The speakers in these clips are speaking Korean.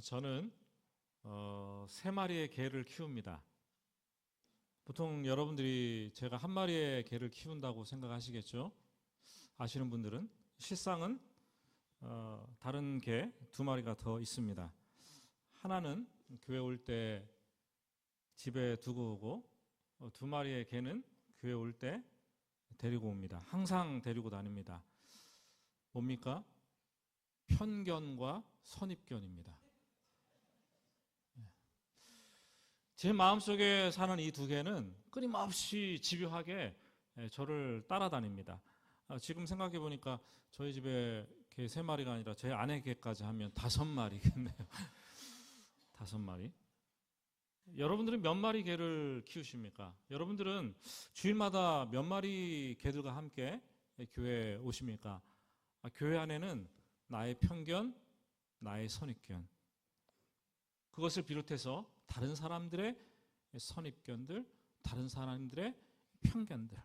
저는 세 마리의 개를 키웁니다. 보통 여러분들이 제가 한 마리의 개를 키운다고 생각하시겠죠? 아시는 분들은 실상은 다른 개 두 마리가 더 있습니다. 하나는 교회 올 때 집에 두고 오고 두 마리의 개는 교회 올 때 데리고 옵니다. 항상 데리고 다닙니다. 뭡니까? 편견과 선입견입니다. 제 마음속에 사는 이 두 개는 끊임없이 집요하게 저를 따라다닙니다. 지금 생각해 보니까 저희 집에 개 세 마리가 아니라 제 아내 개까지 하면 5마리겠네요. 5마리. 여러분들은 몇 마리 개를 키우십니까? 여러분들은 주일마다 몇 마리 개들과 함께 교회에 오십니까? 교회 안에는 나의 편견, 나의 선입견, 그것을 비롯해서 다른 사람들의 선입견들, 다른 사람들의 편견들,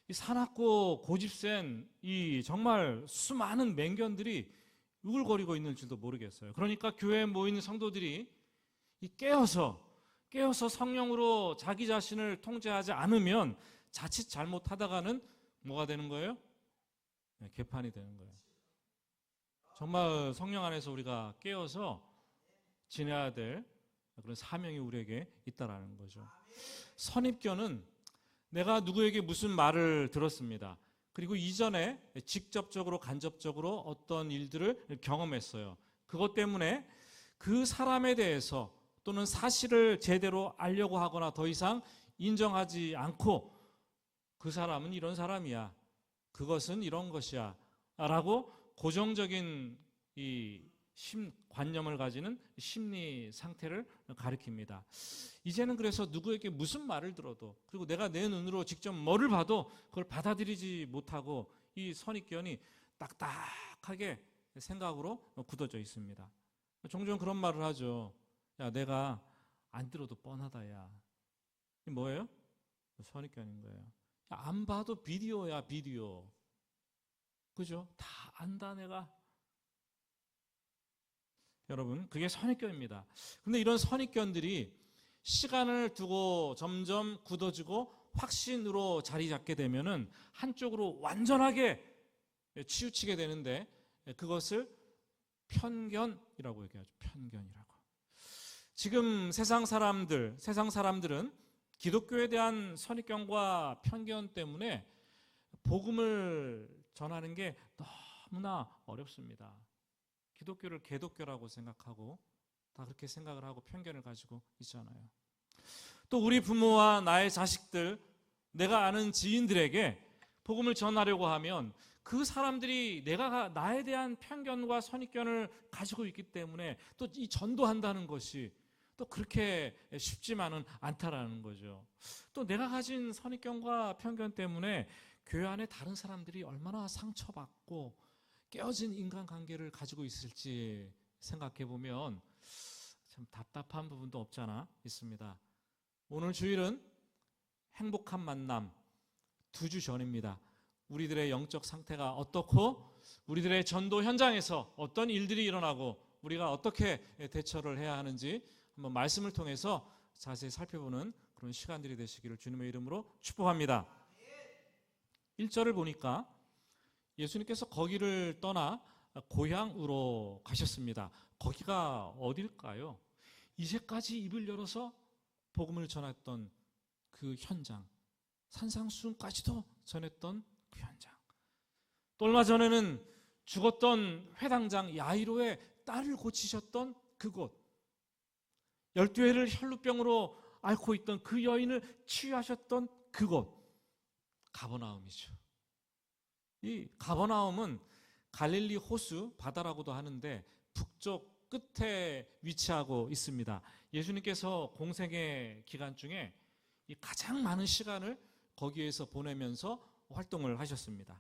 이 사납고 고집센 이 정말 수많은 맹견들이 우글거리고 있는 줄도 모르겠어요. 그러니까 교회에 모이는 성도들이 깨어서 성령으로 자기 자신을 통제하지 않으면 자칫 잘못하다가는 뭐가 되는 거예요? 개판이 되는 거예요. 정말 성령 안에서 우리가 깨어서 지내야 될 그런 사명이 우리에게 있다라는 거죠. 선입견은 내가 누구에게 무슨 말을 들었습니다. 그리고 이전에 직접적으로 간접적으로 어떤 일들을 경험했어요. 그것 때문에 그 사람에 대해서 또는 사실을 제대로 알려고 하거나 더 이상 인정하지 않고 그 사람은 이런 사람이야, 그것은 이런 것이야 라고 고정적인 이 관념을 가지는 심리 상태를 가리킵니다. 이제는 그래서 누구에게 무슨 말을 들어도, 그리고 내가 내 눈으로 직접 뭐를 봐도 그걸 받아들이지 못하고 이 선입견이 딱딱하게 생각으로 굳어져 있습니다. 종종 그런 말을 하죠. 야, 내가 안 들어도 뻔하다. 야, 이게 뭐예요? 선입견인 거예요. 야, 안 봐도 비디오야, 비디오. 그죠? 다 안다 내가. 여러분, 그게 선입견입니다. 그런데 이런 선입견들이 시간을 두고 점점 굳어지고 확신으로 자리 잡게 되면은 한쪽으로 완전하게 치우치게 되는데, 그것을 편견이라고 얘기하죠. 편견이라고. 지금 세상 사람들은 기독교에 대한 선입견과 편견 때문에 복음을 전하는 게 너무나 어렵습니다. 기독교를 개독교라고 생각하고 다 그렇게 생각을 하고 편견을 가지고 있잖아요. 또 우리 부모와 나의 자식들, 내가 아는 지인들에게 복음을 전하려고 하면 그 사람들이 나에 대한 편견과 선입견을 가지고 있기 때문에 또 이 전도한다는 것이 또 그렇게 쉽지만은 않다라는 거죠. 또 내가 가진 선입견과 편견 때문에 교회 안에 다른 사람들이 얼마나 상처받고 깨어진 인간관계를 가지고 있을지 생각해 보면 참 답답한 부분도 없잖아 있습니다. 오늘 주일은 행복한 만남 2주 전입니다. 우리들의 영적 상태가 어떻고 우리들의 전도 현장에서 어떤 일들이 일어나고 우리가 어떻게 대처를 해야 하는지 한번 말씀을 통해서 자세히 살펴보는 그런 시간들이 되시기를 주님의 이름으로 축복합니다. 1절을 보니까 예수님께서 거기를 떠나 고향으로 가셨습니다. 거기가 어딜까요? 이제까지 입을 열어서 복음을 전했던 그 현장, 산상수훈까지도 전했던 그 현장, 또 얼마 전에는 죽었던 회당장 야이로의 딸을 고치셨던 그곳, 12회를 혈루병으로 앓고 있던 그 여인을 치유하셨던 그곳, 가버나움이죠. 이 가버나움은 갈릴리 호수 바다라고도 하는데 북쪽 끝에 위치하고 있습니다. 예수님께서 공생의 기간 중에 가장 많은 시간을 거기에서 보내면서 활동을 하셨습니다.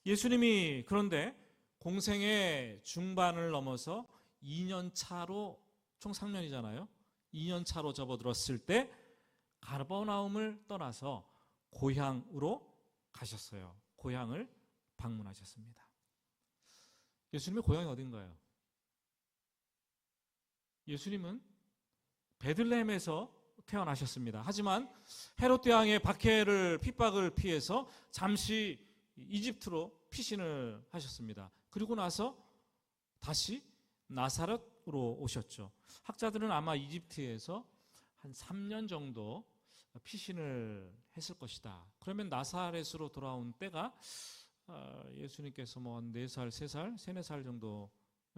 예수님이 그런데 공생의 중반을 넘어서 2년 차로, 총 3년이잖아요. 2년 차로 접어들었을 때 가버나움을 떠나서 고향으로 가셨어요. 고향을 방문하셨습니다. 예수님의 고향이 어딘가요? 예수님은 베들레헴에서 태어나셨습니다. 하지만 헤롯 왕의 박해를 핍박을 피해서 잠시 이집트로 피신을 하셨습니다. 그리고 나서 다시 나사렛으로 오셨죠. 학자들은 아마 이집트에서 한 3년 정도 피신을 했을 것이다. 그러면 나사렛으로 돌아온 때가 예수님께서 뭐 4살, 3살, 3, 4살 정도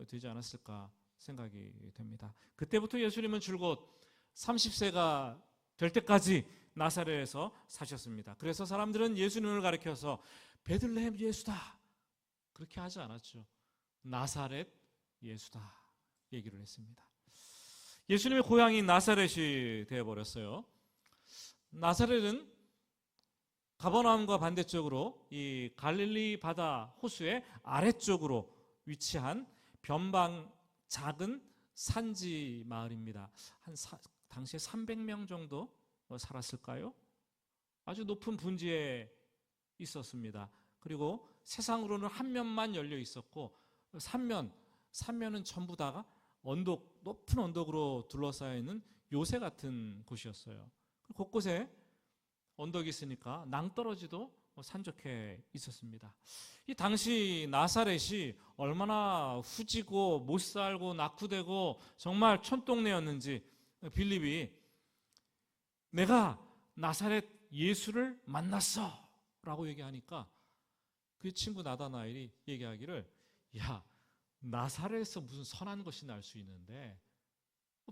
되지 않았을까 생각이 됩니다. 그때부터 예수님은 줄곧 30세가 될 때까지 나사렛에서 사셨습니다. 그래서 사람들은 예수님을 가리켜서 베들레헴 예수다 그렇게 하지 않았죠. 나사렛 예수다 얘기를 했습니다. 예수님의 고향이 나사렛이 되어버렸어요. 나사렛은 가버나움과 반대쪽으로 이 갈릴리 바다 호수의 아래쪽으로 위치한 변방 작은 산지 마을입니다. 당시에 300명 정도 살았을까요? 아주 높은 분지에 있었습니다. 그리고 세상으로는 한 면만 열려 있었고 삼면은 전부 다가 높은 언덕으로 둘러싸여 있는 요새 같은 곳이었어요. 곳곳에 언덕이 있으니까 낭떠러지도 산적해 있었습니다. 이 당시 나사렛이 얼마나 후지고 못살고 낙후되고 정말 촌동네였는지 빌립이 내가 나사렛 예수를 만났어 라고 얘기하니까 그 친구 나다나엘이 얘기하기를 야 나사렛에서 무슨 선한 것이 날 수 있는데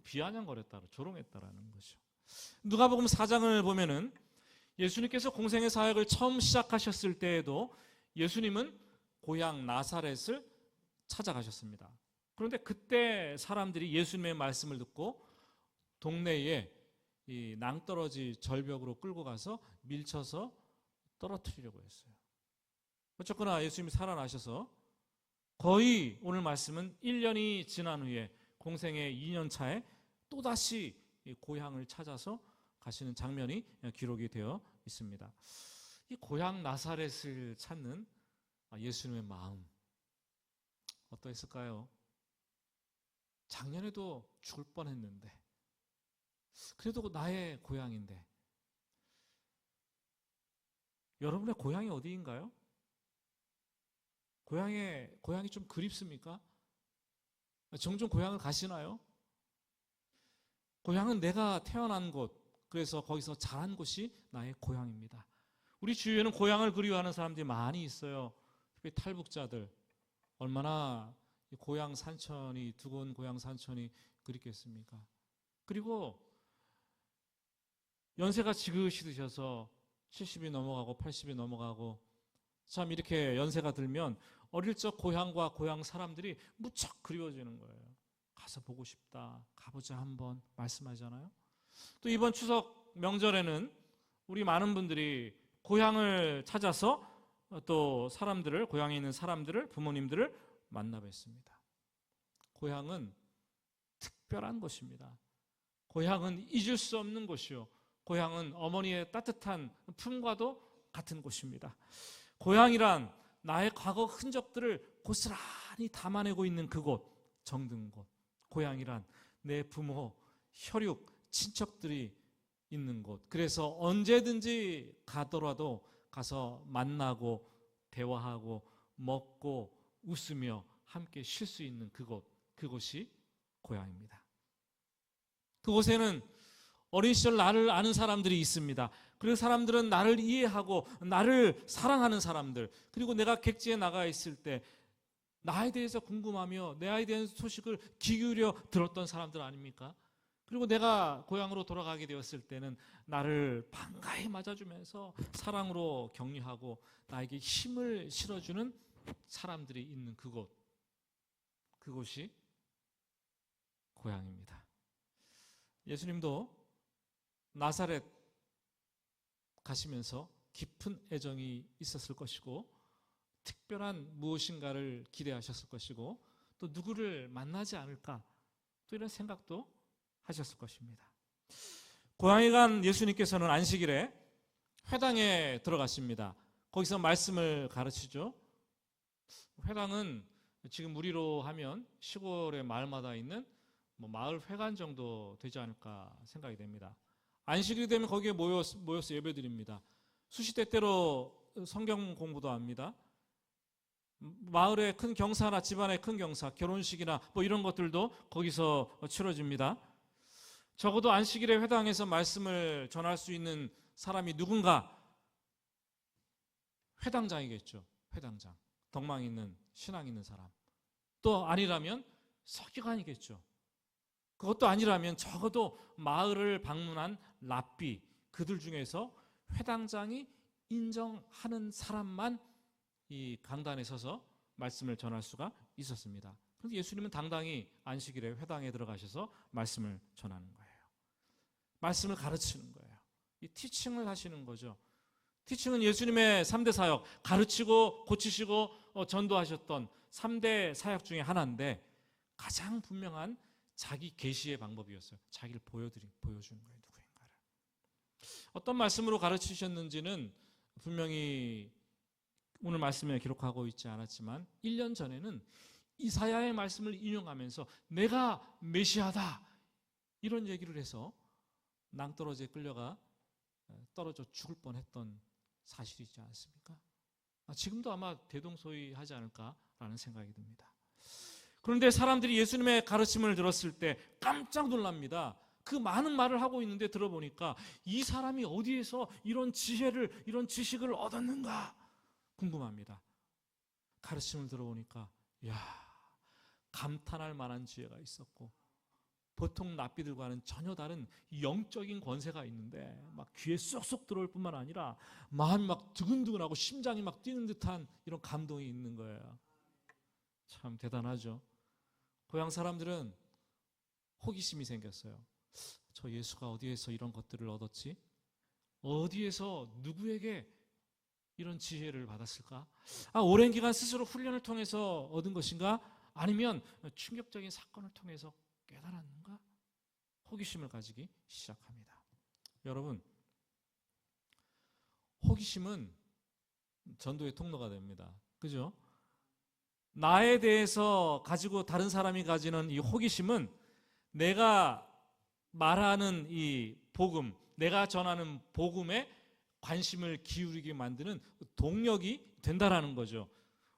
비아냥거렸다 조롱했다라는 거죠. 누가복음 4장을 보면은 예수님께서 공생의 사역을 처음 시작하셨을 때에도 예수님은 고향 나사렛을 찾아가셨습니다. 그런데 그때 사람들이 예수님의 말씀을 듣고 동네에 이 낭떠러지 절벽으로 끌고 가서 밀쳐서 떨어뜨리려고 했어요. 어쨌거나 예수님이 살아나셔서 거의 오늘 말씀은 1년이 지난 후에 공생의 2년 차에 또다시 고향을 찾아서 가시는 장면이 기록이 되어 있습니다. 이 고향 나사렛을 찾는 예수님의 마음 어떠했을까요? 작년에도 죽을 뻔했는데 그래도 나의 고향인데 여러분의 고향이 어디인가요? 고향이 좀 그립습니까? 종종 고향을 가시나요? 고향은 내가 태어난 곳, 그래서 거기서 자란 곳이 나의 고향입니다. 우리 주위에는 고향을 그리워하는 사람들이 많이 있어요. 특히 탈북자들. 얼마나 고향 산천이, 두고온 고향 산천이 그립겠습니까? 그리고 연세가 지긋이 드셔서 70이 넘어가고 80이 넘어가고 참 이렇게 연세가 들면 어릴 적 고향과 고향 사람들이 무척 그리워지는 거예요. 가서 보고 싶다. 가보자 한번 말씀하잖아요. 또 이번 추석 명절에는 우리 많은 분들이 고향을 찾아서 또 고향에 있는 사람들을, 부모님들을 만나 뵙습니다. 고향은 특별한 곳입니다. 고향은 잊을 수 없는 곳이요. 고향은 어머니의 따뜻한 품과도 같은 곳입니다. 고향이란 나의 과거 흔적들을 고스란히 담아내고 있는 그곳, 정든 곳. 고향이란 내 부모, 혈육, 친척들이 있는 곳. 그래서 언제든지 가더라도 가서 만나고 대화하고 먹고 웃으며 함께 쉴 수 있는 그곳이 고향입니다. 그곳에는 어린 시절 나를 아는 사람들이 있습니다. 그 사람들은 나를 이해하고 나를 사랑하는 사람들, 그리고 내가 객지에 나가 있을 때 나에 대해서 궁금하며 내 아이에 대한 소식을 귀 기울여 들었던 사람들 아닙니까? 그리고 내가 고향으로 돌아가게 되었을 때는 나를 반가이 맞아주면서 사랑으로 격려하고 나에게 힘을 실어주는 사람들이 있는 그곳이 고향입니다. 예수님도 나사렛 가시면서 깊은 애정이 있었을 것이고 특별한 무엇인가를 기대하셨을 것이고 또 누구를 만나지 않을까 또 이런 생각도 하셨을 것입니다. 고향에 간 예수님께서는 안식일에 회당에 들어가십니다. 거기서 말씀을 가르치죠. 회당은 지금 우리로 하면 시골의 마을마다 있는 뭐 마을 회관 정도 되지 않을까 생각이 됩니다. 안식일이 되면 거기에 모여서 예배드립니다. 수시때때로 성경 공부도 합니다. 마을의 큰 경사나 집안의 큰 경사, 결혼식이나 뭐 이런 것들도 거기서 치러집니다. 적어도 안식일에 회당에서 말씀을 전할 수 있는 사람이 누군가? 회당장이겠죠. 회당장. 덕망 있는, 신앙 있는 사람. 또 아니라면 서기관이겠죠. 그것도 아니라면 적어도 마을을 방문한 랍비, 그들 중에서 회당장이 인정하는 사람만 이 강단에 서서 말씀을 전할 수가 있었습니다. 그런데 예수님은 당당히 안식일에 회당에 들어가셔서 말씀을 전하는 거예요. 말씀을 가르치는 거예요. 이 티칭을 하시는 거죠. 티칭은 예수님의 3대 사역, 가르치고 고치시고 전도하셨던 3대 사역 중에 하나인데 가장 분명한 자기 계시의 방법이었어요. 자기를 보여주는 거예요. 누구인가를. 어떤 말씀으로 가르치셨는지는 분명히 오늘 말씀에 기록하고 있지 않았지만 1년 전에는 이사야의 말씀을 인용하면서 내가 메시아다 이런 얘기를 해서 낭떠러지에 끌려가 떨어져 죽을 뻔했던 사실이지 않습니까? 지금도 아마 대동소이하지 않을까라는 생각이 듭니다. 그런데 사람들이 예수님의 가르침을 들었을 때 깜짝 놀랍니다. 그 많은 말을 하고 있는데 들어보니까 이 사람이 어디에서 이런 지혜를, 이런 지식을 얻었는가 궁금합니다. 가르침을 들어보니까 감탄할 만한 지혜가 있었고 보통 랍비들과는 전혀 다른 영적인 권세가 있는데 막 귀에 쏙쏙 들어올 뿐만 아니라 마음이 막 두근두근하고 심장이 막 뛰는 듯한 이런 감동이 있는 거예요. 참 대단하죠. 고향 사람들은 호기심이 생겼어요. 저 예수가 어디에서 이런 것들을 얻었지? 어디에서 누구에게 이런 지혜를 받았을까? 오랜 기간 스스로 훈련을 통해서 얻은 것인가? 아니면 충격적인 사건을 통해서 깨달았는가? 호기심을 가지기 시작합니다. 여러분, 호기심은 전도의 통로가 됩니다. 그죠? 나에 대해서 가지고 다른 사람이 가지는 이 호기심은 내가 말하는 이 복음, 내가 전하는 복음에 관심을 기울이게 만드는 동력이 된다라는 거죠.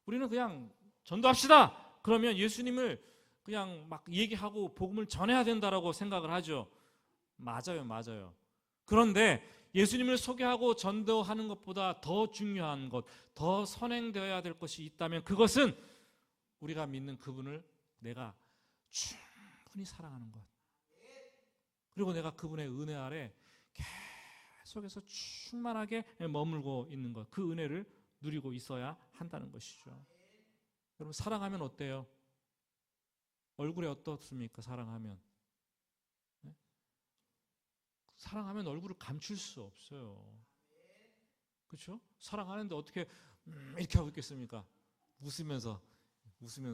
우리는 그냥 전도합시다. 그러면 예수님을 그냥 막 얘기하고 복음을 전해야 된다라고 생각을 하죠. 맞아요. 그런데 예수님을 소개하고 전도하는 것보다 더 중요한 것, 더 선행되어야 될 것이 있다면 그것은 우리가 믿는 그분을 내가 충분히 사랑하는 것, 그리고 내가 그분의 은혜 아래 계속해서 충만하게 머물고 있는 것, 그 은혜를 누리고 있어야 한다는 것이죠. 여러분, 사랑하면 어때요? 얼굴에 어떻습니까? 사랑하면 사랑하면 얼굴을 감출 수 없어요. 그렇죠? 사랑하는데 어떻게 이렇게 하고 있겠습니까? 웃으면서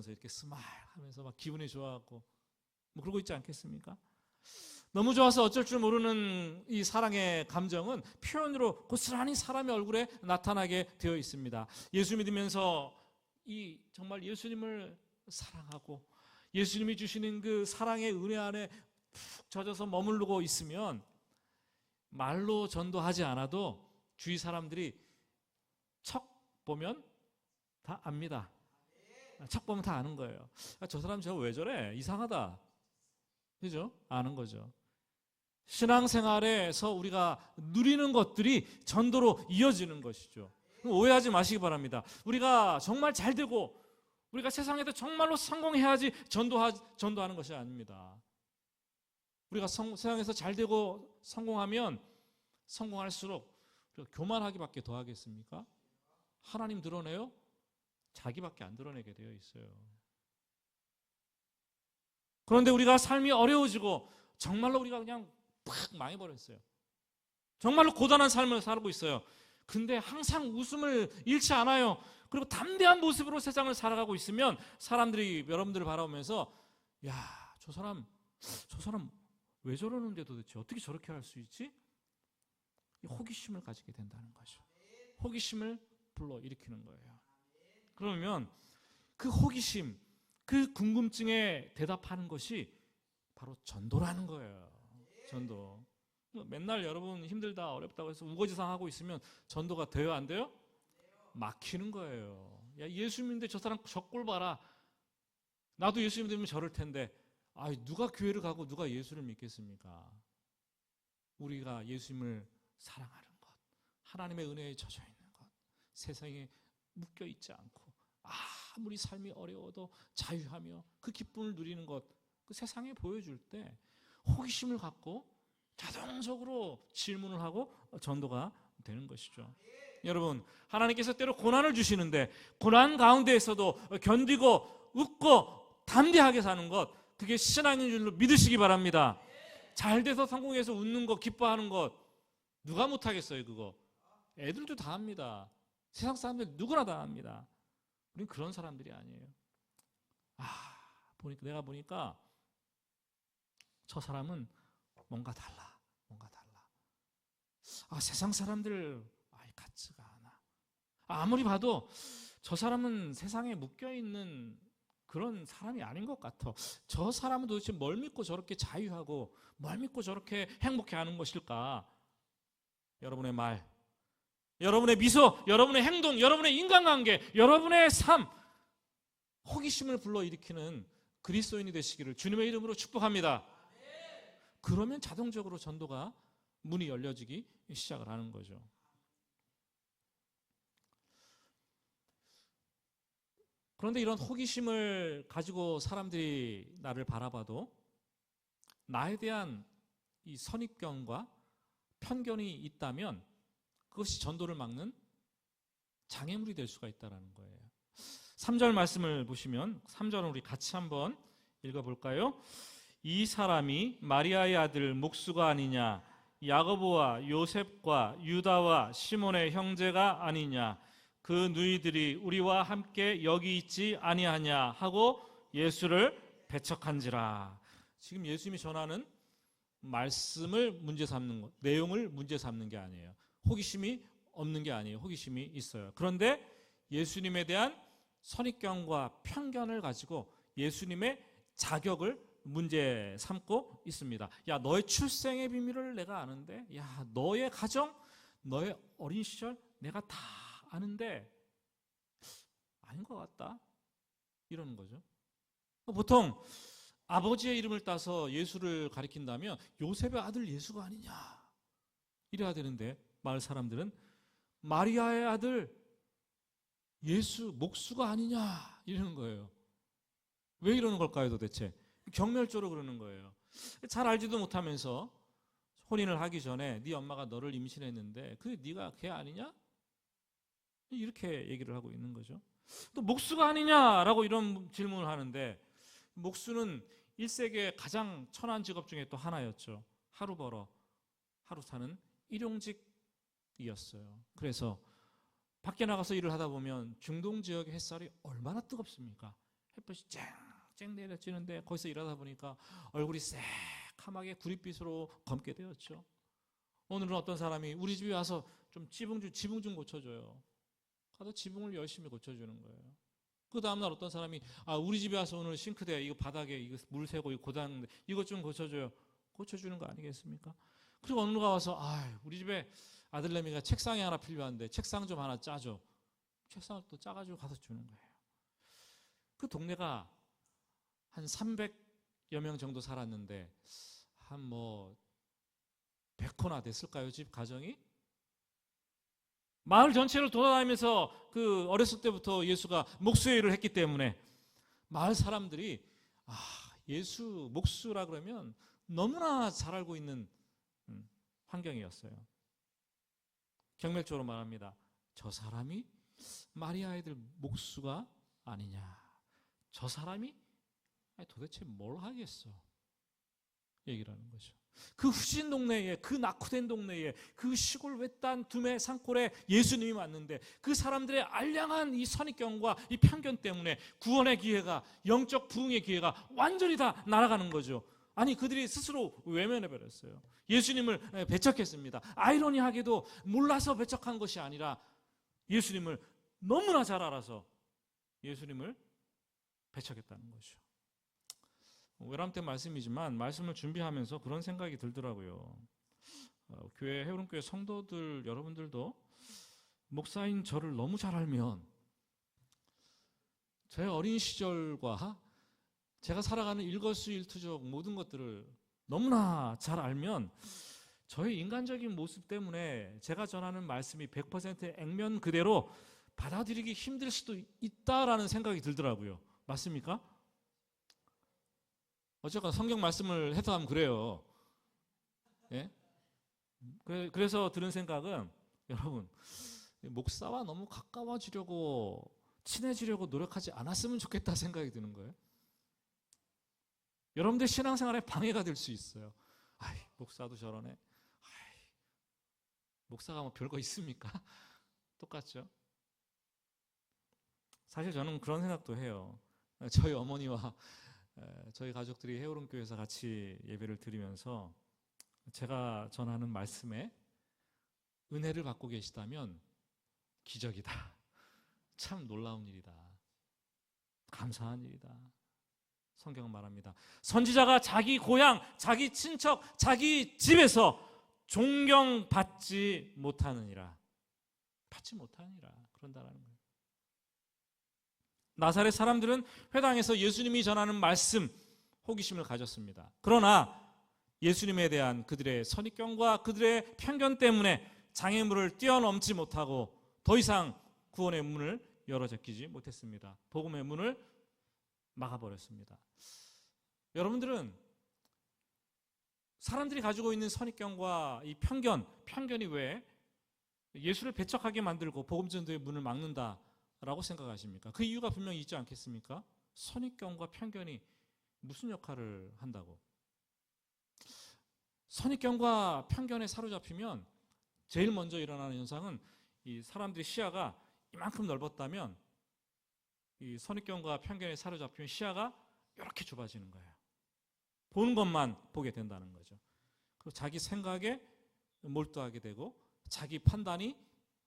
이렇게 스마일 하면서 막 기분이 좋아하고 뭐 그러고 있지 않겠습니까? 너무 좋아서 어쩔 줄 모르는 이 사랑의 감정은 표현으로 고스란히 사람의 얼굴에 나타나게 되어 있습니다. 예수 믿으면서 이 정말 예수님을 사랑하고 예수님이 주시는 그 사랑의 은혜 안에 푹 젖어서 머무르고 있으면 말로 전도하지 않아도 주위 사람들이 척 보면 다 압니다. 척 보면 다 아는 거예요. 저 사람 저거 왜 저래? 이상하다. 그죠? 아는 거죠. 신앙생활에서 우리가 누리는 것들이 전도로 이어지는 것이죠. 오해하지 마시기 바랍니다. 우리가 정말 잘 되고 우리가 세상에서 정말로 성공해야지 전도하는 것이 아닙니다. 우리가 세상에서 잘 되고 성공하면 성공할수록 우리가 교만하기밖에 더 하겠습니까? 하나님 드러내요? 자기밖에 안 드러내게 되어 있어요. 그런데 우리가 삶이 어려워지고 정말로 우리가 그냥 팍 망해버렸어요. 정말로 고단한 삶을 살고 있어요. 근데 항상 웃음을 잃지 않아요. 그리고 담대한 모습으로 세상을 살아가고 있으면 사람들이 여러분들을 바라보면서 저 사람 왜 저러는데 도대체 어떻게 저렇게 할 수 있지? 호기심을 가지게 된다는 거죠. 호기심을 불러일으키는 거예요. 그러면 그 호기심, 그 궁금증에 대답하는 것이 바로 전도라는 거예요. 전도. 맨날 여러분 힘들다 어렵다고 해서 우거지상 하고 있으면 전도가 돼요, 안 돼요? 막히는 거예요. 야, 예수 믿는데 저 사람 저꼴 봐라. 나도 예수 믿으면 저럴 텐데. 누가 교회를 가고 누가 예수를 믿겠습니까? 우리가 예수님을 사랑하는 것, 하나님의 은혜에 젖어 있는 것, 세상에 묶여 있지 않고 아무리 삶이 어려워도 자유하며 그 기쁨을 누리는 것, 그 세상에 보여줄 때 호기심을 갖고 자동적으로 질문을 하고 전도가 되는 것이죠. 여러분, 하나님께서 때로 고난을 주시는데 고난 가운데에서도 견디고 웃고 담대하게 사는 것, 그게 신앙인 줄로 믿으시기 바랍니다. 잘 돼서 성공해서 웃는 것, 기뻐하는 것 누가 못하겠어요? 그거 애들도 다 합니다. 세상 사람들 누구나 다 합니다. 우리는 그런 사람들이 아니에요. 내가 보니까 저 사람은 뭔가 달라. 세상 사람들 같지가 않아. 아무리 봐도 저 사람은 세상에 묶여있는 그런 사람이 아닌 것 같아. 저 사람은 도대체 뭘 믿고 저렇게 자유하고 뭘 믿고 저렇게 행복해하는 것일까? 여러분의 말, 여러분의 미소, 여러분의 행동, 여러분의 인간관계, 여러분의 삶, 호기심을 불러일으키는 그리스도인이 되시기를 주님의 이름으로 축복합니다. 그러면 자동적으로 전도가 문이 열려지기 시작을 하는 거죠. 그런데 이런 호기심을 가지고 사람들이 나를 바라봐도 나에 대한 이 선입견과 편견이 있다면 그것이 전도를 막는 장애물이 될 수가 있다는 거예요. 3절 말씀을 보시면 3절은 우리 같이 한번 읽어볼까요? 이 사람이 마리아의 아들 목수가 아니냐, 야고보와 요셉과 유다와 시몬의 형제가 아니냐, 그 누이들이 우리와 함께 여기 있지 아니하냐 하고 예수를 배척한지라. 지금 예수님이 전하는 말씀을 문제 삼는 것, 내용을 문제 삼는 게 아니에요. 호기심이 없는 게 아니에요. 호기심이 있어요. 그런데 예수님에 대한 선입견과 편견을 가지고 예수님의 자격을 문제 삼고 있습니다. 야, 너의 출생의 비밀을 내가 아는데, 야, 너의 가정, 너의 어린 시절 내가 다 아는데 아닌 것 같다, 이러는 거죠. 보통 아버지의 이름을 따서 예수를 가리킨다면 요셉의 아들 예수가 아니냐 이래야 되는데, 마을 사람들은 마리아의 아들 예수 목수가 아니냐 이러는 거예요. 왜 이러는 걸까요 도대체? 경멸조로 그러는 거예요. 잘 알지도 못하면서 혼인을 하기 전에 네 엄마가 너를 임신했는데 그게 네가 걔 아니냐? 이렇게 얘기를 하고 있는 거죠. 또 목수가 아니냐라고 이런 질문을 하는데, 목수는 1세기의 가장 천한 직업 중에 또 하나였죠. 하루 벌어 하루 사는 일용직이었어요. 그래서 밖에 나가서 일을 하다 보면 중동 지역의 햇살이 얼마나 뜨겁습니까? 햇볕이 쨍쨍 내려지는데 거기서 일하다 보니까 얼굴이 새카맣게 구릿빛으로 검게 되었죠. 오늘은 어떤 사람이 우리 집에 와서 좀 지붕 좀 고쳐줘요. 가서 지붕을 열심히 고쳐주는 거예요. 그 다음날 어떤 사람이 우리 집에 와서 오늘 싱크대 이거 바닥에 이거 물 새고 이거 고장났는데 이것 좀 고쳐줘요. 고쳐주는 거 아니겠습니까? 그리고 어느 누가 와서 우리 집에 아들내미가 책상이 하나 필요한데 책상 좀 하나 짜줘. 책상을 또 짜가지고 가서 주는 거예요. 그 동네가 한 300여 명 정도 살았는데 한 100호나 됐을까요? 집 가정이? 마을 전체를 돌아다니면서 그 어렸을 때부터 예수가 목수의 일을 했기 때문에 마을 사람들이 예수 목수라 그러면 너무나 잘 알고 있는 환경이었어요. 경멸적으로 말합니다. 저 사람이 마리아의 아들 목수가 아니냐. 저 사람이 도대체 뭘 하겠어? 얘기를 하는 거죠. 그 후진 동네에, 그 낙후된 동네에, 그 시골 외딴 두메 산골에 예수님이 왔는데 그 사람들의 알량한 이 선입견과 이 편견 때문에 구원의 기회가, 영적 부흥의 기회가 완전히 다 날아가는 거죠. 아니, 그들이 스스로 외면해버렸어요. 예수님을 배척했습니다. 아이러니하게도 몰라서 배척한 것이 아니라 예수님을 너무나 잘 알아서 예수님을 배척했다는 거죠. 외람된 말씀이지만 말씀을 준비하면서 그런 생각이 들더라고요. 교회 해오른교회 성도들 여러분들도 목사인 저를 너무 잘 알면 제 어린 시절과 제가 살아가는 일거수일투족 모든 것들을 너무나 잘 알면 저의 인간적인 모습 때문에 제가 전하는 말씀이 100% 액면 그대로 받아들이기 힘들 수도 있다라는 생각이 들더라고요. 맞습니까? 어쨌건 성경 말씀을 해석하면 그래요. 예? 그래서 드는 생각은 여러분 목사와 너무 가까워지려고 친해지려고 노력하지 않았으면 좋겠다 생각이 드는 거예요. 여러분들 신앙생활에 방해가 될 수 있어요. 아이, 목사도 저러네. 아이, 목사가 뭐 별거 있습니까? 똑같죠. 사실 저는 그런 생각도 해요. 저희 어머니와 저희 가족들이 해오른교회에서 같이 예배를 드리면서 제가 전하는 말씀에 은혜를 받고 계시다면 기적이다. 참 놀라운 일이다. 감사한 일이다. 성경은 말합니다. 선지자가 자기 고향, 자기 친척, 자기 집에서 존경받지 못하느니라. 받지 못하느니라. 그런다라는 거예요. 나사렛 사람들은 회당에서 예수님이 전하는 말씀 호기심을 가졌습니다. 그러나 예수님에 대한 그들의 선입견과 그들의 편견 때문에 장애물을 뛰어넘지 못하고 더 이상 구원의 문을 열어 제끼지 못했습니다. 복음의 문을 막아버렸습니다. 여러분들은 사람들이 가지고 있는 선입견과 이 편견이 왜 예수를 배척하게 만들고 복음 전도의 문을 막는다라고 생각하십니까? 그 이유가 분명히 있지 않겠습니까? 선입견과 편견이 무슨 역할을 한다고? 선입견과 편견에 사로잡히면 제일 먼저 일어나는 현상은 이 사람들의 시야가 이만큼 넓었다면 이 선입견과 편견에 사로잡히면 시야가 이렇게 좁아지는 거예요. 보는 것만 보게 된다는 거죠. 그리고 자기 생각에 몰두하게 되고 자기 판단이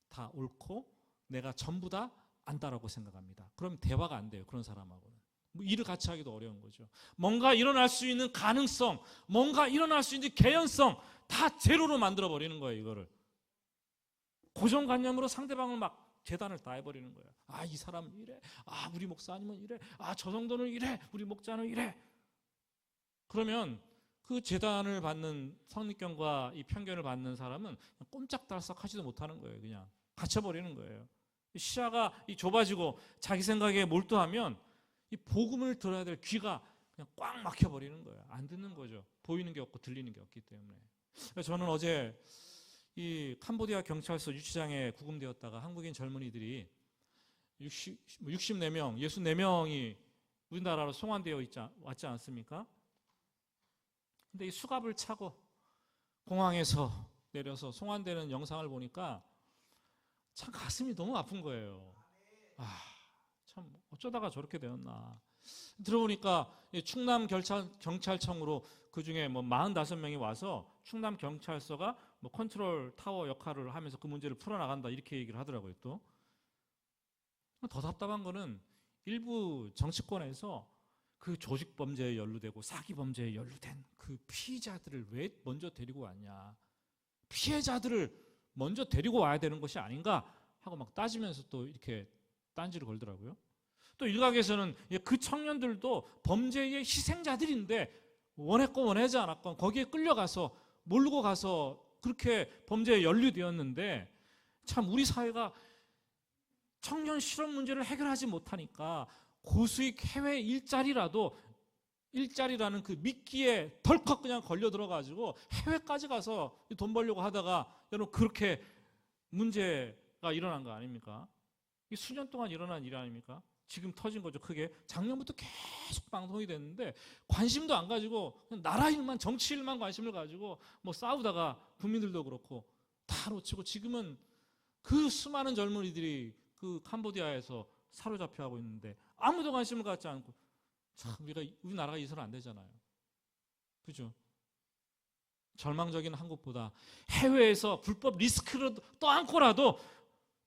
다 옳고 내가 전부 다 안다라고 생각합니다. 그럼 대화가 안 돼요. 그런 사람하고는. 뭐 일을 같이 하기도 어려운 거죠. 뭔가 일어날 수 있는 가능성, 뭔가 일어날 수 있는 개연성 다 제로로 만들어버리는 거예요. 이거를. 고정관념으로 상대방을 막 재단을 다 해버리는 거예요. 아, 이 사람은 이래. 아, 우리 목사님은 이래. 아, 저 정도는 이래. 우리 목자는 이래. 그러면 그 재단을 받는 선입견과 이 편견을 받는 사람은 꼼짝달싹 하지도 못하는 거예요. 그냥 갇혀버리는 거예요. 시야가 좁아지고 자기 생각에 몰두하면 이 복음을 들어야 될 귀가 그냥 꽉 막혀버리는 거예요. 안 듣는 거죠. 보이는 게 없고 들리는 게 없기 때문에. 저는 어제 이 캄보디아 경찰서 유치장에 구금되었다가 한국인 젊은이들이 64명, 64명이 우리나라로 송환되어 왔지 않습니까? 근데 이 수갑을 차고 공항에서 내려서 송환되는 영상을 보니까 참 가슴이 너무 아픈 거예요. 아, 참 어쩌다가 저렇게 되었나. 들어보니까 충남 경찰청으로 그중에 뭐 45명이 와서 충남 경찰서가 뭐 컨트롤 타워 역할을 하면서 그 문제를 풀어나간다 이렇게 얘기를 하더라고요. 또 더 답답한 거는 일부 정치권에서 그 조직 범죄에 연루되고 사기 범죄에 연루된 그 피의자들을 왜 먼저 데리고 왔냐, 피해자들을 먼저 데리고 와야 되는 것이 아닌가 하고 막 따지면서 또 이렇게 딴지를 걸더라고요. 또 일각에서는 그 청년들도 범죄의 희생자들인데 원했건 원하지 않았건 거기에 끌려가서 몰고 가서 그렇게 범죄에 연루되었는데 참 우리 사회가 청년 실업 문제를 해결하지 못하니까 고수익 해외 일자리라는 그 미끼에 덜컥 그냥 걸려 들어가지고 해외까지 가서 돈 벌려고 하다가 여러분 그렇게 문제가 일어난 거 아닙니까? 이게 수년 동안 일어난 일 아닙니까? 지금 터진 거죠. 크게 작년부터 계속 방송이 됐는데 관심도 안 가지고 그냥 나라 일만 정치 일만 관심을 가지고 뭐 싸우다가 국민들도 그렇고 다 놓치고 지금은 그 수많은 젊은이들이 그 캄보디아에서 사로잡혀 하고 있는데 아무도 관심을 갖지 않고 참 우리나라가 있어서는 안 되잖아요. 그죠? 절망적인 한국보다 해외에서 불법 리스크를 떠안고라도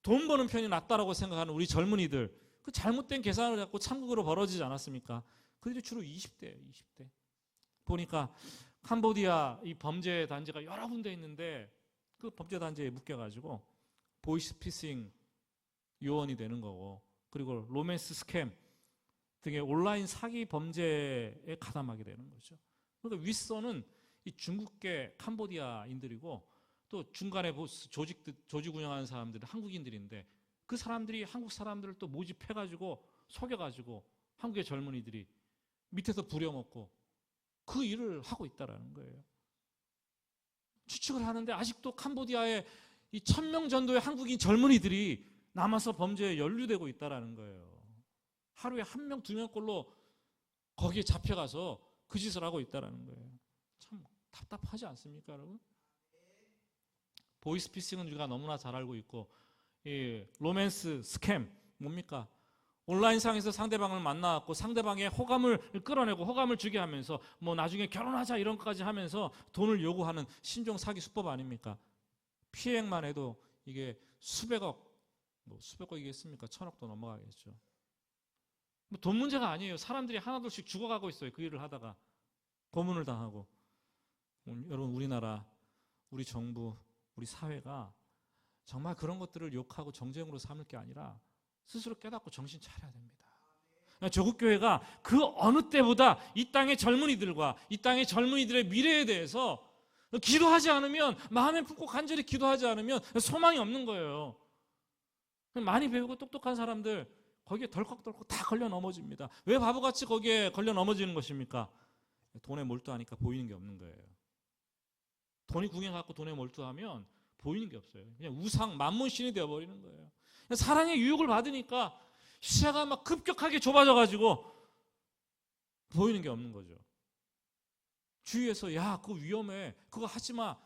돈 버는 편이 낫다라고 생각하는 우리 젊은이들 그 잘못된 계산을 갖고 참국으로 벌어지지 않았습니까? 그들이 주로 20대예요. 20대. 보니까 캄보디아 이 범죄 단지가 여러 군데 있는데 그 범죄 단지에 묶여가지고 보이스피싱 요원이 되는 거고, 그리고 로맨스 스캠 등의 온라인 사기 범죄에 가담하게 되는 거죠. 그러니까 윗선은 이 중국계 캄보디아인들이고, 또 중간에 조직 운영하는 사람들은 한국인들인데, 그 사람들이 한국 사람들을 또 모집해가지고 속여가지고 한국의 젊은이들이 밑에서 부려먹고 그 일을 하고 있다라는 거예요. 추측을 하는데 아직도 캄보디아에 이 1000명 정도의 한국인 젊은이들이 남아서 범죄에 연루되고 있다라는 거예요. 하루에 1명, 2명꼴로 거기에 잡혀가서 그 짓을 하고 있다라는 거예요. 참 답답하지 않습니까, 여러분? 보이스피싱은 우리가 너무나 잘 알고 있고, 이 로맨스 스캠 뭡니까? 온라인상에서 상대방을 만나갖고 상대방의 호감을 끌어내고 호감을 주게 하면서 뭐 나중에 결혼하자 이런 것까지 하면서 돈을 요구하는 신종 사기 수법 아닙니까? 피해액만 해도 이게 수백억, 뭐 수백억이겠습니까? 1000억도 넘어가겠죠. 뭐 돈 문제가 아니에요. 사람들이 하나둘씩 죽어가고 있어요. 그 일을 하다가 고문을 당하고. 여러분, 우리나라, 우리 정부, 우리 사회가 정말 그런 것들을 욕하고 정쟁으로 삼을 게 아니라 스스로 깨닫고 정신 차려야 됩니다. 조국교회가 그 어느 때보다 이 땅의 젊은이들과 이 땅의 젊은이들의 미래에 대해서 기도하지 않으면, 마음에 품고 간절히 기도하지 않으면 소망이 없는 거예요. 많이 배우고 똑똑한 사람들 거기에 덜컥덜컥 다 걸려 넘어집니다. 왜 바보같이 거기에 걸려 넘어지는 것입니까? 돈에 몰두하니까 보이는 게 없는 거예요. 돈이 궁해갖고 돈에 몰두하면 보이는 게 없어요. 그냥 우상, 만문신이 되어버리는 거예요. 사랑의 유혹을 받으니까 시야가 막 급격하게 좁아져가지고 보이는 게 없는 거죠. 주위에서 야, 그거 위험해, 그거 하지 마,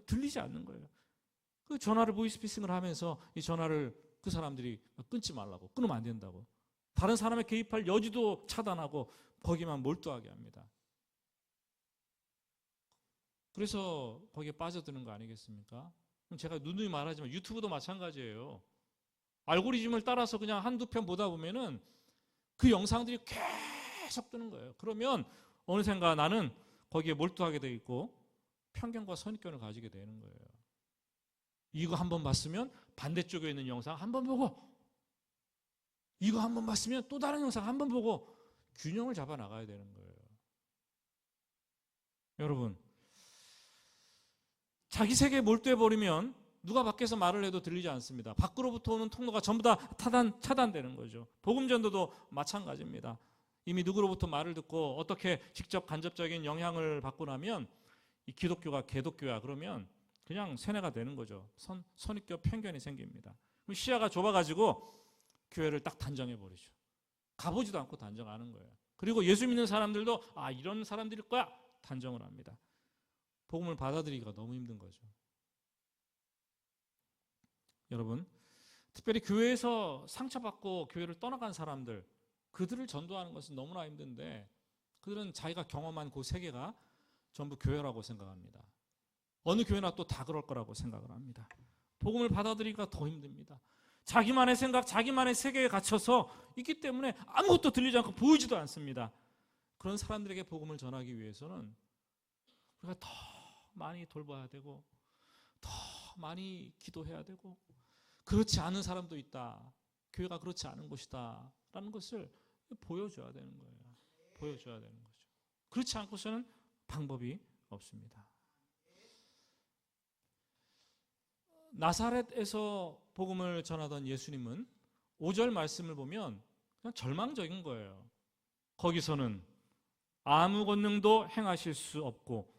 들리지 않는 거예요. 그 전화를 보이스피싱을 하면서 이 전화를 그 사람들이 끊지 말라고, 끊으면 안 된다고, 다른 사람의 개입할 여지도 차단하고 거기만 몰두하게 합니다. 그래서 거기에 빠져드는 거 아니겠습니까? 제가 누누이 말하지만 유튜브도 마찬가지예요. 알고리즘을 따라서 그냥 한두 편 보다 보면은 그 영상들이 계속 뜨는 거예요. 그러면 어느샌가 나는 거기에 몰두하게 돼 있고 편견과 선입견을 가지게 되는 거예요. 이거 한번 봤으면 반대쪽에 있는 영상 한번 보고, 이거 한번 봤으면 또 다른 영상 한번 보고 균형을 잡아 나가야 되는 거예요. 여러분, 자기 세계에 몰두해버리면 누가 밖에서 말을 해도 들리지 않습니다. 밖으로부터 오는 통로가 전부 다 차단되는 거죠. 복음 전도도 마찬가지입니다. 이미 누구로부터 말을 듣고 어떻게 직접 간접적인 영향을 받고 나면 이 기독교가 개독교야 그러면 그냥 세뇌가 되는 거죠. 선입견, 편견이 생깁니다. 그럼 시야가 좁아가지고 교회를 딱 단정해버리죠. 가보지도 않고 단정하는 거예요. 그리고 예수 믿는 사람들도 이런 사람들일 거야 단정을 합니다. 복음을 받아들이기가 너무 힘든 거죠. 여러분, 특별히 교회에서 상처받고 교회를 떠나간 사람들, 그들을 전도하는 것은 너무나 힘든데, 그들은 자기가 경험한 그 세계가 전부 교회라고 생각합니다. 어느 교회나 또 다 그럴 거라고 생각을 합니다. 복음을 받아들이기가 더 힘듭니다. 자기만의 생각, 자기만의 세계에 갇혀서 있기 때문에 아무것도 들리지 않고 보이지도 않습니다. 그런 사람들에게 복음을 전하기 위해서는 우리가 더 많이 돌봐야 되고 더 많이 기도해야 되고, 그렇지 않은 사람도 있다, 교회가 그렇지 않은 곳이다 라는 것을 보여줘야 되는 거예요. 보여줘야 되는 거죠. 그렇지 않고서는 방법이 없습니다. 나사렛에서 복음을 전하던 예수님은 5절 말씀을 보면 그냥 절망적인 거예요. 거기서는 아무 권능도 행하실 수 없고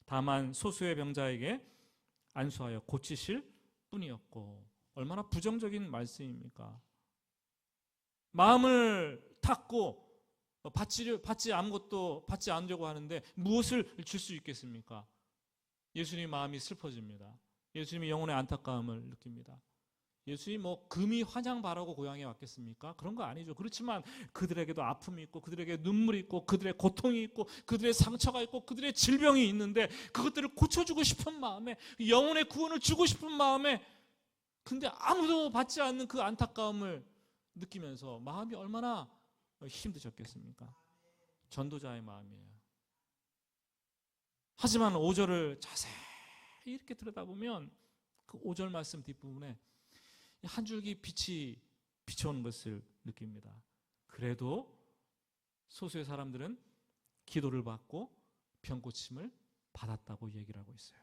다만 소수의 병자에게 안수하여 고치실 뿐이었고. 얼마나 부정적인 말씀입니까? 마음을 탔고 아무것도 받지 않으려고 하는데 무엇을 줄 수 있겠습니까? 예수님 마음이 슬퍼집니다. 예수님이 영혼의 안타까움을 느낍니다. 예수님이 뭐 금이 환양 바라고 고향에 왔겠습니까? 그런 거 아니죠. 그렇지만 그들에게도 아픔이 있고 그들에게 눈물이 있고 그들의 고통이 있고 그들의 상처가 있고 그들의 질병이 있는데 그것들을 고쳐주고 싶은 마음에, 영혼의 구원을 주고 싶은 마음에, 근데 아무도 받지 않는 그 안타까움을 느끼면서 마음이 얼마나 힘드셨겠습니까? 전도자의 마음이에요. 하지만 5절을 자세히 이렇게 들여다보면 그 5절 말씀 뒷부분에 한 줄기 빛이 비춰오는 것을 느낍니다. 그래도 소수의 사람들은 기도를 받고 병고침을 받았다고 얘기를 하고 있어요.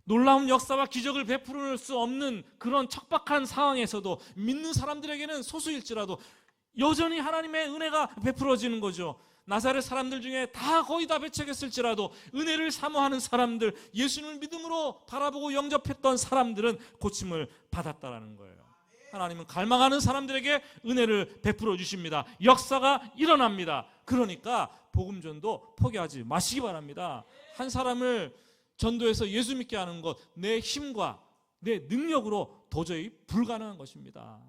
놀라운 역사와 기적을 베풀을 수 없는 그런 척박한 상황에서도 믿는 사람들에게는 소수일지라도 여전히 하나님의 은혜가 베풀어지는 거죠. 나사렛 사람들 중에 거의 다 배척했을지라도 은혜를 사모하는 사람들, 예수님을 믿음으로 바라보고 영접했던 사람들은 고침을 받았다라는 거예요. 하나님은 갈망하는 사람들에게 은혜를 베풀어 주십니다. 역사가 일어납니다. 그러니까 복음전도 포기하지 마시기 바랍니다. 한 사람을 전도해서 예수 믿게 하는 것, 내 힘과 내 능력으로 도저히 불가능한 것입니다.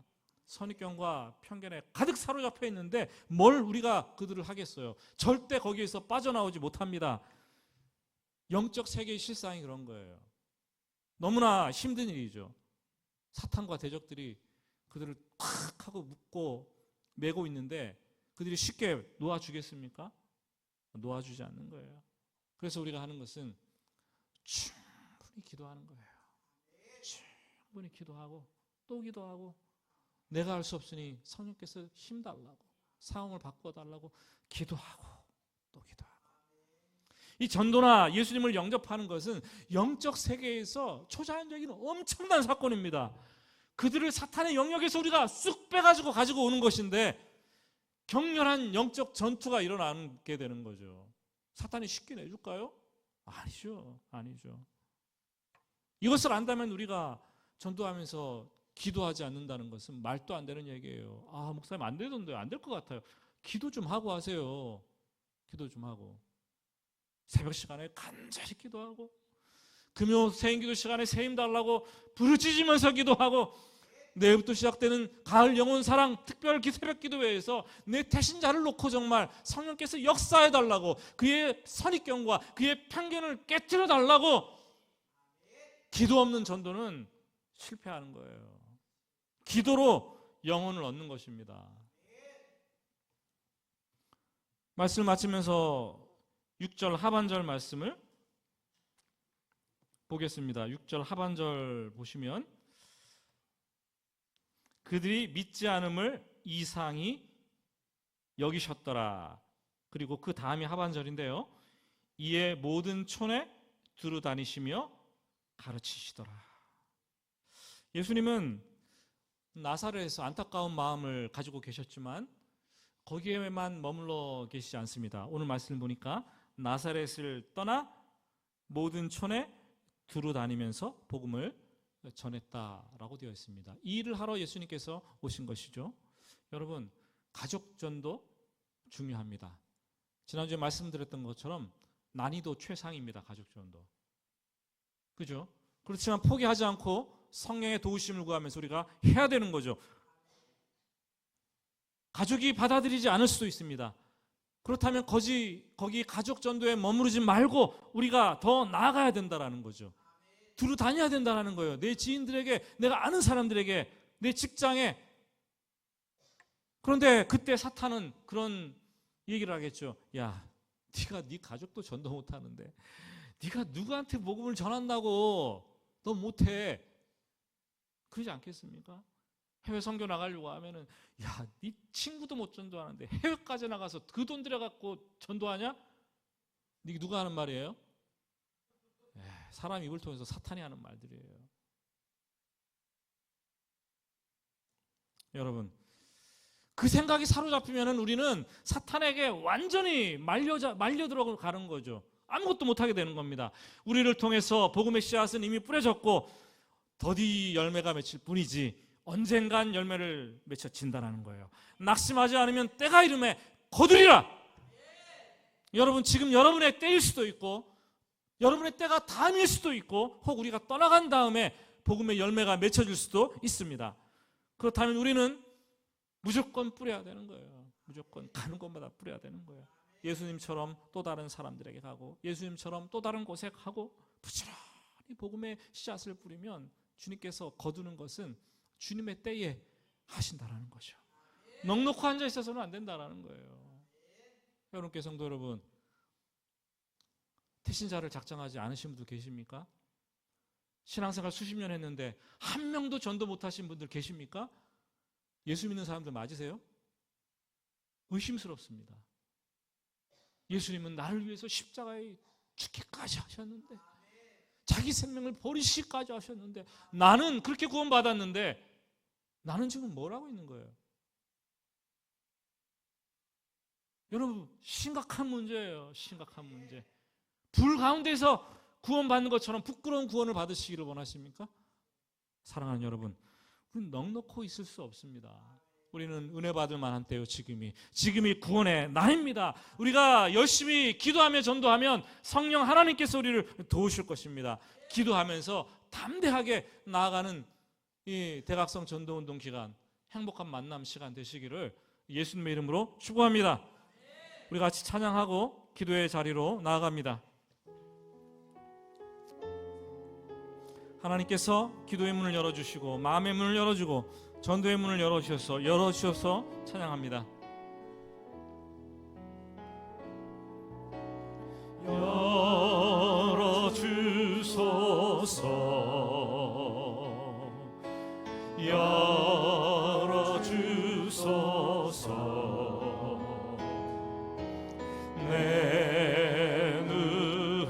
선입견과 편견에 가득 사로잡혀 있는데 뭘 우리가 그들을 하겠어요? 절대 거기에서 빠져나오지 못합니다. 영적 세계의 실상이 그런 거예요. 너무나 힘든 일이죠. 사탄과 대적들이 그들을 탁 하고 묶고 매고 있는데 그들이 쉽게 놓아주겠습니까? 놓아주지 않는 거예요. 그래서 우리가 하는 것은 충분히 기도하는 거예요. 충분히 기도하고 또 기도하고, 내가 할 수 없으니 성령께서 힘달라고, 상황을 바꿔달라고 기도하고 또 기도하고. 이 전도나 예수님을 영접하는 것은 영적 세계에서 초자연적인 엄청난 사건입니다. 그들을 사탄의 영역에서 우리가 쑥 빼가지고 가지고 오는 것인데 격렬한 영적 전투가 일어나게 되는 거죠. 사탄이 쉽게 내줄까요? 아니죠. 이것을 안다면 우리가 전도하면서 기도하지 않는다는 것은 말도 안 되는 얘기예요. 목사님 안 되던데, 안 될 것 같아요. 기도 좀 하고 하세요. 기도 좀 하고. 새벽 시간에 간절히 기도하고, 금요 새임기도 시간에 새임 달라고 부르짖으면서 기도하고, 내일부터 시작되는 가을 영혼 사랑 특별 새벽 기도회에서 내 태신자를 놓고 정말 성령께서 역사해 달라고, 그의 선입견과 그의 편견을 깨뜨려 달라고. 기도 없는 전도는 실패하는 거예요. 기도로 영혼을 얻는 것입니다. 말씀을 마치면서 6절 하반절 말씀을 보겠습니다. 6절 하반절 보시면, 그들이 믿지 않음을 이상히 여기셨더라. 그리고 그 다음이 하반절인데요. 이에 모든 촌에 두루 다니시며 가르치시더라. 예수님은 나사렛에서 안타까운 마음을 가지고 계셨지만 거기에만 머물러 계시지 않습니다. 오늘 말씀을 보니까 나사렛을 떠나 모든 촌에 두루 다니면서 복음을 전했다라고 되어 있습니다. 이 일을 하러 예수님께서 오신 것이죠. 여러분, 가족전도 중요합니다. 지난주에 말씀드렸던 것처럼 난이도 최상입니다. 가족전도. 그죠? 그렇지만 포기하지 않고 성령의 도우심을 구하면서 우리가 해야 되는 거죠. 가족이 받아들이지 않을 수도 있습니다. 그렇다면 거기 가족 전도에 머무르지 말고 우리가 더 나아가야 된다라는 거죠. 두루 다녀야 된다는 거예요. 내 지인들에게, 내가 아는 사람들에게, 내 직장에. 그런데 그때 사탄은 그런 얘기를 하겠죠. 야, 네가 네 가족도 전도 못하는데 네가 누구한테 복음을 전한다고 너 못해. 그러지 않겠습니까? 해외 선교 나가려고 하면은, 야, 네 친구도 못 전도하는데 해외까지 나가서 그 돈 들여갖고 전도하냐? 이게 누가 하는 말이에요? 사람 입을 통해서 사탄이 하는 말들이에요. 여러분, 그 생각이 사로잡히면은 우리는 사탄에게 완전히 말려 들어가는 거죠. 아무것도 못하게 되는 겁니다. 우리를 통해서 복음의 씨앗은 이미 뿌려졌고 더디 열매가 맺힐 뿐이지 언젠간 열매를 맺혀 진다라는 거예요. 낙심하지 않으면 때가 이르매 거두리라. 여러분, 지금 여러분의 때일 수도 있고 여러분의 때가 다음일 수도 있고 혹 우리가 떠나간 다음에 복음의 열매가 맺혀질 수도 있습니다. 그렇다면 우리는 무조건 뿌려야 되는 거예요. 무조건 가는 곳마다 뿌려야 되는 거예요. 예수님처럼 또 다른 사람들에게 가고 예수님처럼 또 다른 곳에 가고 부지런히 복음의 씨앗을 뿌리면 주님께서 거두는 것은 주님의 때에 하신다라는 거죠. 넉넉히 앉아 있어서는 안 된다라는 거예요. 여러분께 성도 여러분, 태신자를 작정하지 않으신 분들 계십니까? 신앙생활 수십 년 했는데 한 명도 전도 못하신 분들 계십니까? 예수 믿는 사람들 맞으세요? 의심스럽습니다. 예수님은 나를 위해서 십자가에 죽기까지 하셨는데, 자기 생명을 버리시기까지 하셨는데, 나는 그렇게 구원받았는데 나는 지금 뭘 하고 있는 거예요? 여러분, 심각한 문제예요. 심각한 문제. 불 가운데서 구원받는 것처럼 부끄러운 구원을 받으시기를 원하십니까? 사랑하는 여러분, 우리는 넉넉히 있을 수 없습니다. 우리는 은혜 받을 만한 때요. 지금이 구원의 날입니다. 우리가 열심히 기도하며 전도하면 성령 하나님께서 우리를 도우실 것입니다. 기도하면서 담대하게 나아가는 이 대각성 전도운동 기간, 행복한 만남 시간 되시기를 예수님의 이름으로 축복합니다. 우리 같이 찬양하고 기도의 자리로 나아갑니다. 하나님께서 기도의 문을 열어주시고 마음의 문을 열어주고 전도의 문을 열어주셔서 찬양합니다. 열어주소서 내 눈을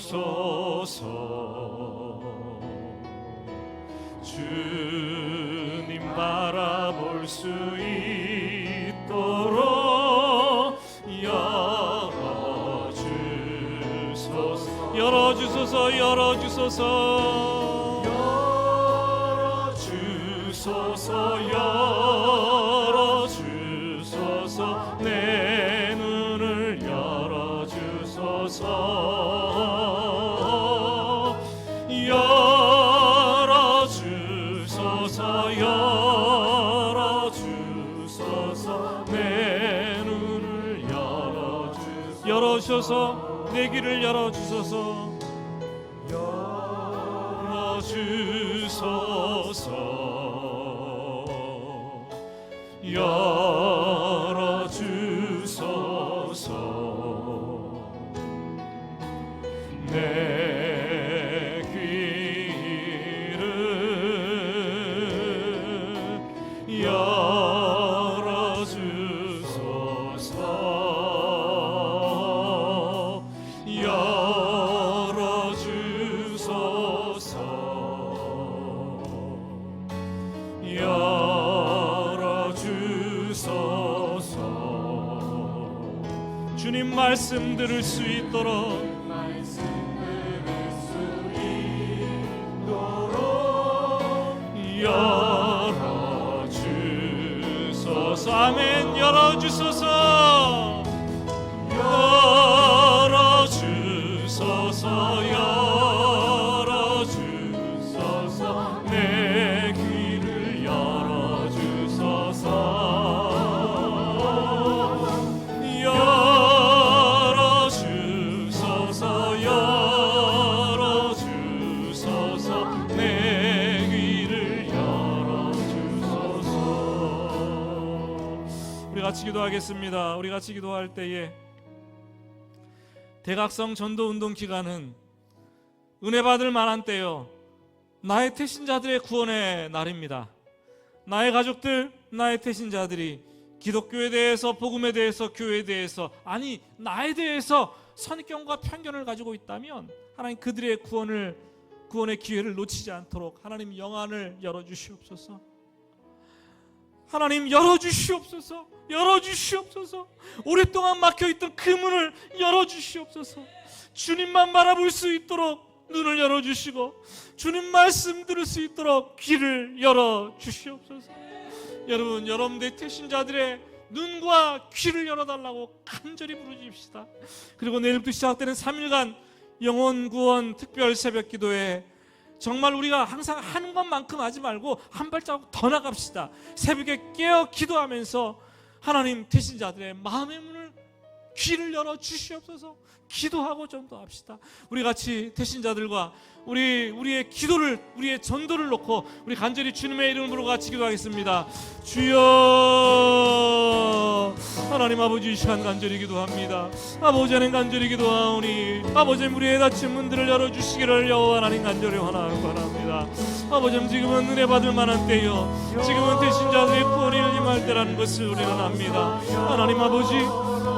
열어주소서 주님 바라볼 수 있도록 열어주소서 열어주소서 열어주소서 내 눈을 열어주소서 열어주소서 내 눈을 열어주소서 내 길을 열어주소서 열어주소서 내 귀를 열어주소서 주님 말씀 들을 수 있도록 열어주소서 아멘 열어주소서 열어주소서 내 귀를 열어주소서 같이 기도하겠습니다. 우리 같이 기도할 때에 대각성 전도운동 기간은 은혜 받을 만한 때요, 나의 태신자들의 구원의 날입니다. 나의 가족들, 나의 태신자들이 기독교에 대해서, 복음에 대해서, 교회에 대해서, 아니 나에 대해서 선입견과 편견을 가지고 있다면 하나님 그들의 구원의 기회를 놓치지 않도록 하나님 영안을 열어주시옵소서. 하나님 열어주시옵소서. 오랫동안 막혀있던 그 문을 열어주시옵소서. 주님만 바라볼 수 있도록 눈을 열어주시고 주님 말씀 들을 수 있도록 귀를 열어주시옵소서. 여러분, 여러분들의 태신자들의 눈과 귀를 열어달라고 간절히 부르십시다. 그리고 내일부터 시작되는 3일간 영혼구원 특별 새벽기도에 정말 우리가 항상 하는 것만큼 하지 말고 한 발자국 더 나갑시다. 새벽에 깨어 기도하면서 하나님, 태신자들의 마음의 문을, 귀를 열어 주시옵소서. 기도하고 전도합시다. 우리 같이 태신자들과 우리의 기도를, 우리의 전도를 놓고 우리 간절히 주님의 이름으로 같이 기도하겠습니다. 주여, 하나님 아버지, 이 시간 간절히 기도합니다. 아버지, 하나님 간절히 기도하오니 아버지, 우리의 닫힌 문들을 열어주시기를 여호와 하나님 간절히 원하고 바랍니다. 아버지, 지금은 은혜 받을 만한 때요, 지금은 태신자들의 구원이 임할 때라는 것을 우리는 압니다. 하나님 아버지,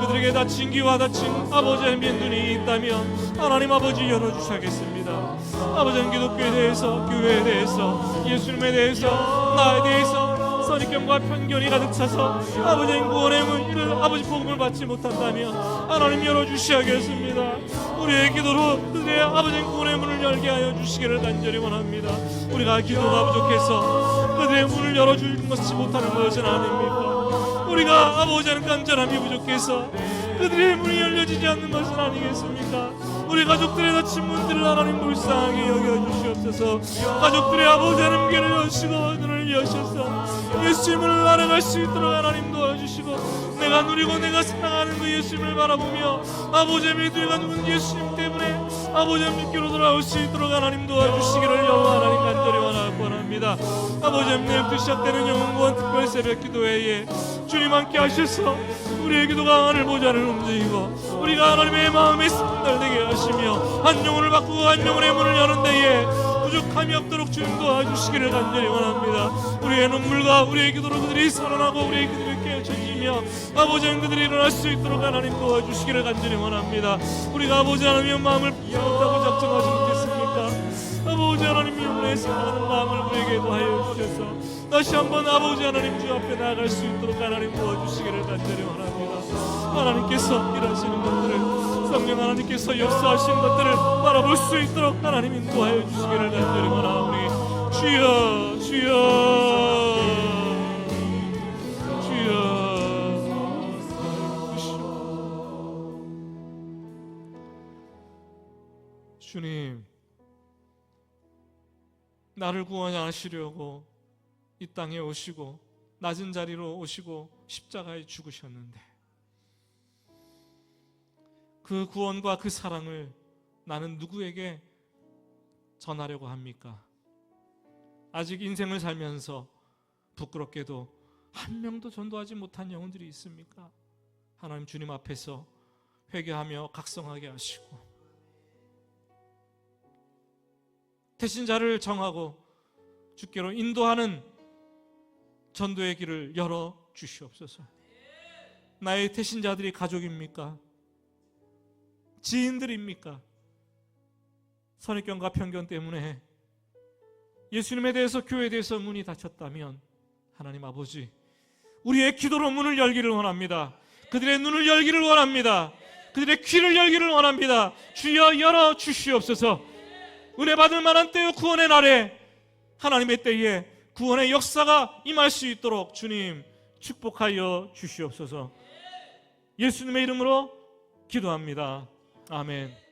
그들에게 닫힌 귀와 닫힌 아버지의 눈이 있다면 하나님 아버지 열어주셔야겠습니다. 아버지는 기독교에 대해서, 교회에 대해서, 예수님에 대해서, 나에 대해서 선입견과 편견이 가득 차서 아버지는 구원의 문을, 아버지 복음을 받지 못한다면 하나님 열어주셔야겠습니다. 우리의 기도로 그들의 아버지는 구원의 문을 열게 하여 주시기를 간절히 원합니다. 우리가 기도가 부족해서 그들의 문을 열어주는 것이 못하는 것은 아닙니까? 우리가 아버지는 간절함이 부족해서 그들의 문이 열려지지 않는 것은 아니겠습니까? 우리 가족들의 닫힌 문들을 하나님 불쌍하게 여겨주시옵소서. 가족들의 아버지는 귀를 여시고 눈을 여셔서 예수님을 알아갈 수 있도록 하나님 도와주시고, 내가 누리고 내가 사랑하는 그 예수님을 바라보며 아버지의 믿음과 누군 예수님 때문에 아버지의 믿기로 돌아올 수 있도록 하나님 도와주시기를 여호와 하나님 간절히 원합니다. 아버지의 내일부터 시작되는 영원구원 특별 새벽 기도회에 주님 함께 하셔서 우리의 기도가 하늘 보좌를 움직이고 우리가 하나님의 마음에 달되게 하시며 한 영혼을 바꾸고 한 영혼의 문을 여는 데에 부족함이 없도록 주님 도와주시기를 간절히 원합니다. 우리의 눈물과 우리의 기도로 그들이 살아나고 우리의 기도를 깨어지며 아버지 그들이 일어날 수 있도록 하나님 도와주시기를 간절히 원합니다. 우리가 아버지 하나님의 마음을 못하고 작정하지 못했습니까? 아버지 하나님 영혼에 사랑하는 마음을 우리에게도 하여 주셔서 다시 한번 아버지 하나님 주 앞에 나아갈 수 있도록 하나님 도와주시기를 간절히 원합니다. 하나님께서 일하시는 것들을, 성령 하나님께서 역사하시는 것들을 바라볼 수 있도록 하나님 인도하여 주시기를 간절히 원하오니 주여, 주여, 주여. 주님, 나를 구원하시려고 이 땅에 오시고 낮은 자리로 오시고 십자가에 죽으셨는데 그 구원과 그 사랑을 나는 누구에게 전하려고 합니까? 아직 인생을 살면서 부끄럽게도 한 명도 전도하지 못한 영혼들이 있습니까? 하나님, 주님 앞에서 회개하며 각성하게 하시고 태신자를 정하고 주께로 인도하는 전도의 길을 열어 주시옵소서. 나의 태신자들이 가족입니까? 지인들입니까? 선입견과 편견 때문에 예수님에 대해서, 교회에 대해서 문이 닫혔다면 하나님 아버지, 우리의 기도로 문을 열기를 원합니다. 그들의 눈을 열기를 원합니다. 그들의 귀를 열기를 원합니다. 주여 열어 주시옵소서. 은혜 받을 만한 때요, 구원의 날에, 하나님의 때에 구원의 역사가 임할 수 있도록 주님 축복하여 주시옵소서. 예수님의 이름으로 기도합니다. 아멘.